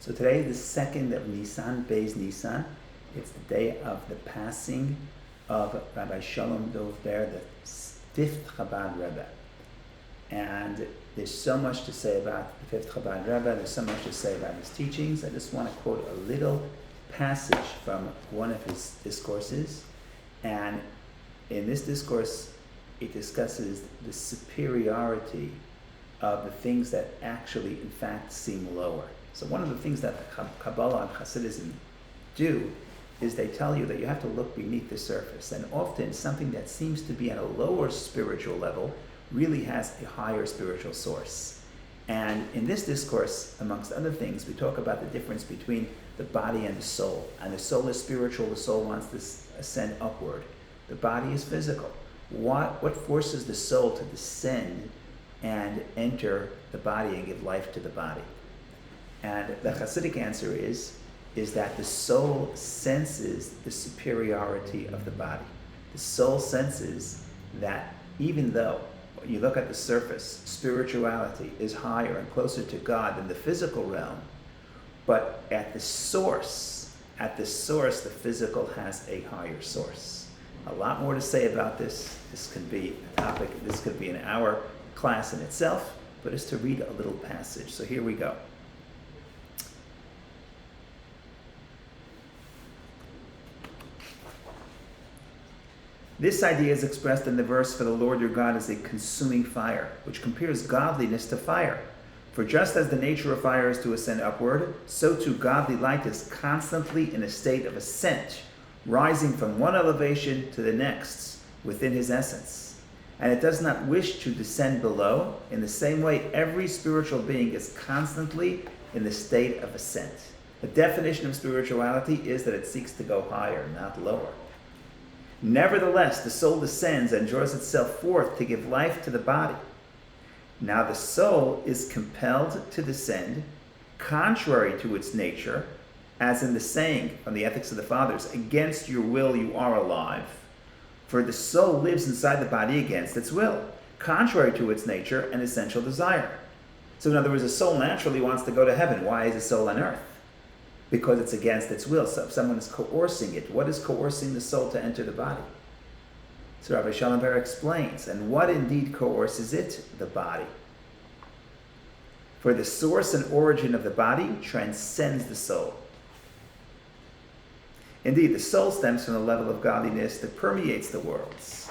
So today, the 2nd of Nisan, Beis Nisan, it's the day of the passing of Rabbi Shalom Dov Ber, the 5th Chabad Rebbe. And there's so much to say about the 5th Chabad Rebbe, there's so much to say about his teachings. I just want to quote a little passage from one of his discourses. And in this discourse, it discusses the superiority of the things that actually, in fact, seem lower. So one of the things that the Kabbalah and Hasidism do is they tell you that you have to look beneath the surface. And often something that seems to be at a lower spiritual level really has a higher spiritual source. And in this discourse, amongst other things, we talk about the difference between the body and the soul. And the soul is spiritual, the soul wants to ascend upward. The body is physical. What forces the soul to descend and enter the body and give life to the body? And the Chasidic answer is that the soul senses the superiority of the body. The soul senses that even though when you look at the surface, spirituality is higher and closer to God than the physical realm, but at the source, the physical has a higher source. A lot more to say about this. This could be a topic, this could be an hour class in itself, but it's to read a little passage. So here we go. This idea is expressed in the verse, "For the Lord your God is a consuming fire," which compares godliness to fire. For just as the nature of fire is to ascend upward, so too godly light is constantly in a state of ascent, rising from one elevation to the next within his essence. And it does not wish to descend below. In the same way, every spiritual being is constantly in the state of ascent. The definition of spirituality is that it seeks to go higher, not lower. Nevertheless, the soul descends and draws itself forth to give life to the body. Now the soul is compelled to descend, contrary to its nature, as in the saying from the Ethics of the Fathers, "Against your will you are alive." For the soul lives inside the body against its will, contrary to its nature and essential desire. So in other words, the soul naturally wants to go to heaven. Why is the soul on earth? Because it's against its will. So if someone is coercing it, what is coercing the soul to enter the body? So Rabbi Shalom Ber explains, and what indeed coerces it? The body. For the source and origin of the body transcends the soul. Indeed, the soul stems from the level of godliness that permeates the worlds,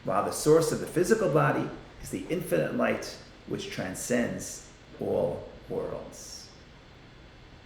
while the source of the physical body is the infinite light which transcends all worlds.